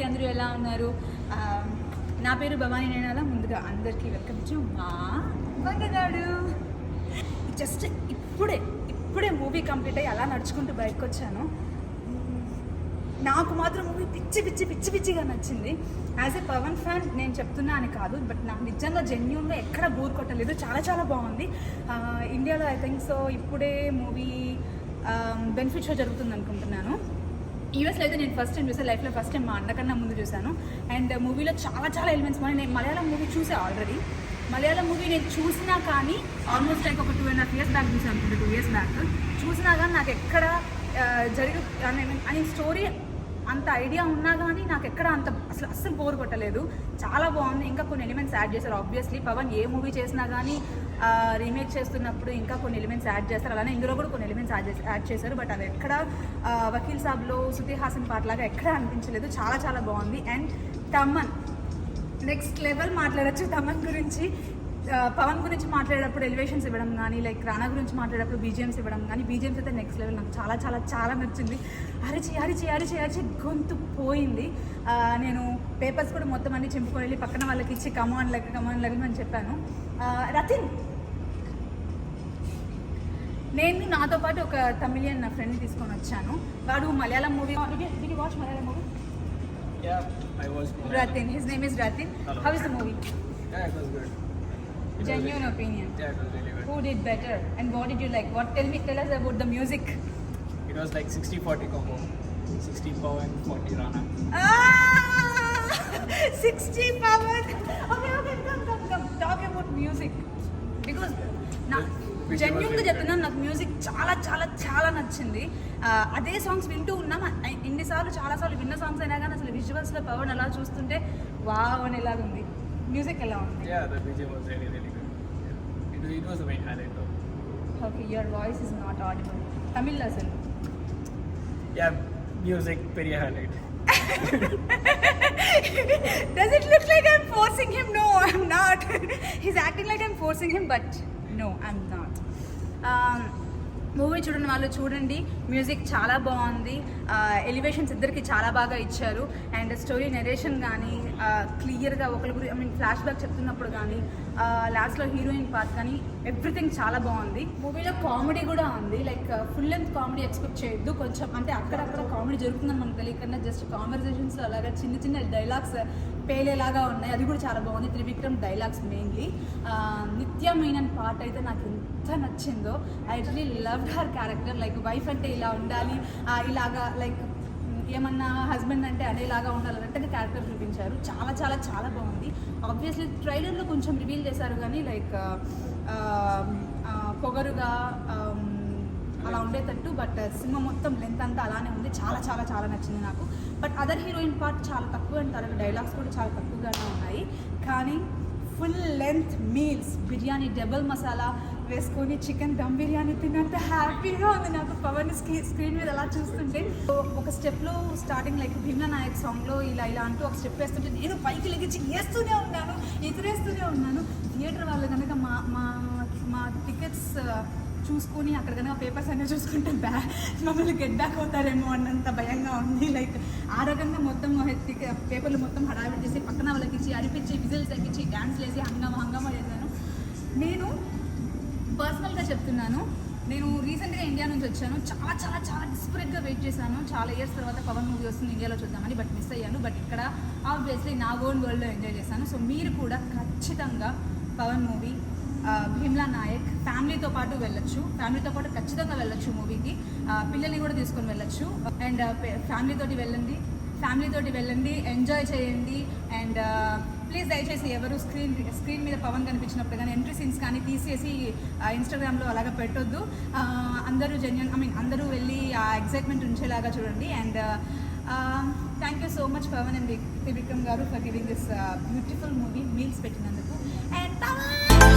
అందరూ ఎలా ఉన్నారు? నా పేరు భవానీ నేనాల. ముందుగా అందరికీ వెల్కమ్ టు మా వంగగాడు. జస్ట్ ఇప్పుడే మూవీ కంప్లీట్ అయ్యి అలా నడుచుకుంటూ బయటకు వచ్చాను. నాకు మాత్రం మూవీ పిచ్చిగా నచ్చింది. యాజ్ ఏ పవన్ ఫ్యాన్ నేను చెప్తున్నా అని కాదు, బట్ నాకు నిజంగా జెన్యూన్గా ఎక్కడ బోర్ కొట్టలేదు. చాలా బాగుంది. ఇండియాలో ఐ థింక్ సో ఇప్పుడే మూవీ బెనిఫిట్ షో జరుగుతుంది అనుకుంటున్నాను. యూఎస్లో అయితే నేను ఫస్ట్ టైం చూసాను, లైఫ్లో ఫస్ట్ టైం మా అన్నకన్నా ముందు చూశాను. అండ్ మూవీలో చాలా ఎలిమెంట్స్ నేను మలయాళం మూవీ చూసే ఆల్రెడీ. మలయాళం మూవీ నేను చూసినా కానీ ఆల్మోస్ట్ లైక్ ఒక 2.5 years బ్యాక్ చూసాను అనుకుంటే, 2 years బ్యాక్ చూసినా కానీ నాకు ఎక్కడ అని స్టోరీ అంత ఐడియా ఉన్నా కానీ నాకు ఎక్కడ అంత అస్సలు బోర్ కొట్టలేదు. చాలా బాగుంది. ఇంకా కొన్ని ఎలిమెంట్స్ యాడ్ చేశారు. ఆబ్వియస్లీ పవన్ ఏ మూవీ చేసినా కానీ రీమేక్ చేస్తున్నప్పుడు ఇంకా కొన్ని ఎలిమెంట్స్ యాడ్ చేస్తారు. అలానే ఇందులో కూడా కొన్ని ఎలిమెంట్స్ యాడ్ చేశారు. బట్ అది ఎక్కడ వకీల్ సాబ్లో శృతి హాసన్ పాటలాగా ఎక్కడ అనిపించలేదు. చాలా బాగుంది. అండ్ తమన్ నెక్స్ట్ లెవెల్ మాట్లాడచ్చు. తమన్ గురించి పవన్ గురించి మాట్లాడేటప్పుడు ఎలివేషన్స్ ఇవ్వడం కానీ, లైక్ రానా గురించి మాట్లాడేటప్పుడు బీజిఎమ్స్ ఇవ్వడం కానీ, బీజిఎమ్స్ అయితే నెక్స్ట్ లెవెల్. నాకు చాలా నచ్చింది. అరిచి గొంతు పోయింది. నేను పేపర్స్ కూడా మొత్తం అన్ని చింపుకొని వెళ్ళి పక్కన వాళ్ళకి ఇచ్చి కమాన్ లెవెల్ అని చెప్పాను. రతిన్, నేను నాతో పాటు ఒక తమిళియన్ నా ఫ్రెండ్ని తీసుకొని వచ్చాను. వాడు Malayalam movie watch Malayalam movie. Yeah, I was. Ratin. His name is Ratin. Hello. How is the movie? Yeah, it was good. Genuine opinion. Yeah, it was really good. Who did better and what did you like? Tell us about the music. It was like 60-40 combo. 60 Pawan, 40 Rana. 60 power. Okay, come. Talk about music. Because జెన్యూన్గా చెప్తున్నాను, నాకు music చాలా నచ్చింది. అదే songs వింటూ ఉన్నాం. చాలాసార్లు విన్న సాంగ్స్ అయినా కానీ అసలు విజువల్స్లో పవన్ అలా చూస్తుంటే వావ్ అనేలాగా ఉంది. మ్యూజిక్ ఎలా ఉంది? Yeah, the BGM was really good. Yeah. It was the main highlight though. Okay, your voice is not audible. Tamil lesson. Yeah, music very highlight. Does it look like I'm forcing him? No, I'm not. He's acting like I'm forcing him, but no, I'm not. Movie చూడని వాళ్ళు చూడండి. Music చాలా బాగుంది. Elevations ఇద్దరికి చాలా బాగా ఇచ్చారు. And story narration కానీ క్లియర్గా ఒకరి గురించి ఫ్లాష్ బ్యాక్ చెప్తున్నప్పుడు కానీ లాస్ట్లో హీరోయిన్ పార్ట్ కానీ ఎవ్రీథింగ్ చాలా బాగుంది. మూవీలో కామెడీ కూడా ఉంది. Like full length comedy expect చేయొద్దు. కొంచెం అంటే అక్కడక్కడ కామెడీ జరుగుతుందని మనకు తెలియకుండా జస్ట్ కాన్వర్జేషన్స్లో అలాగా చిన్న డైలాగ్స్ పేలేలాగా ఉన్నాయి. అది కూడా చాలా బాగుంది. Trivikram dialogues mainly. నిత్య మీనన్ పార్ట్ అయితే నాకు ఎంత నచ్చిందో. I really loved her character. Like wife అంటే ఇలా ఉండాలి, ఇలాగా లైక్ ఏమన్నా హస్బెండ్ అంటే అనేలాగా ఉండాలంటే క్యారెక్టర్ చూపించారు. చాలా బాగుంది. ఆబ్వియస్లీ ట్రైలర్లో కొంచెం రివీల్ చేశారు కానీ లైక్ పొగరుగా అలా ఉండేటట్టు. బట్ సినిమా మొత్తం లెంత్ అంతా అలానే ఉంది. చాలా నచ్చింది నాకు. బట్ అదర్ హీరోయిన్ పార్ట్ చాలా తక్కువ అండ్ తన డైలాగ్స్ కూడా చాలా తక్కువగానే ఉన్నాయి. కానీ full length meals, biryani double masala వేసుకొని చికెన్ దమ్ బిర్యానీ తిన్నంత హ్యాపీగా ఉంది నాకు పవన్ స్క్రీన్ మీద అలా చూస్తుంటే. ఒక స్టెప్లో స్టార్టింగ్ లైక్ భీమ్లా నాయక్ సాంగ్లో ఇలా అంటూ ఒక స్టెప్ వేస్తుంటే నేను పైకి లెగిచ్చి ఎదురేస్తూనే ఉన్నాను. థియేటర్ వాళ్ళు కనుక మా టికెట్స్ చూసుకొని అక్కడ కనుక పేపర్స్ అన్నీ చూసుకుంటే మమ్మల్ని గెట్ బ్యాక్ అవుతారేమో అన్నంత భయంగా ఉంది. లైక్ ఆ రకంగా మొత్తం పేపర్లు మొత్తం హడావిడి చేసి పక్కన వాళ్ళకి ఇచ్చి అరిపించి విజిల్స్ ఎక్కించి డ్యాన్స్ వేసి హంగామా చేశాను. నేను పర్సనల్గా చెప్తున్నాను, నేను రీసెంట్గా ఇండియా నుంచి వచ్చాను. చాలా డిస్పరేట్గా వెయిట్ చేశాను. చాలా ఇయర్స్ తర్వాత పవన్ మూవీ వస్తుంది ఇండియాలో చూద్దామని, బట్ మిస్ అయ్యాను. బట్ ఇక్కడ ఆబ్వియస్లీ నా ఓన్ వరల్డ్లో ఎంజాయ్ చేశాను. సో మీరు కూడా ఖచ్చితంగా పవన్ మూవీ భీమ్లా నాయక్ ఫ్యామిలీతో పాటు వెళ్ళొచ్చు. ఫ్యామిలీతో పాటు ఖచ్చితంగా వెళ్ళొచ్చు మూవీకి. పిల్లల్ని కూడా తీసుకొని వెళ్ళొచ్చు. అండ్ ఫ్యామిలీతోటి వెళ్ళండి, ఎంజాయ్ చేయండి. అండ్ ప్లీజ్ దయచేసి ఎవరు స్క్రీన్ మీద పవన్ కనిపించినప్పుడు కానీ ఎంట్రీ సీన్స్ కానీ తీసేసి ఇన్స్టాగ్రామ్లో అలాగా పెట్టొద్దు. అందరూ వెళ్ళి ఆ ఎగ్జైట్మెంట్ ఉంచేలాగా చూడండి. And thank you so much Pawan and Trivikram garu for giving this beautiful movie meals పెట్టినందుకు.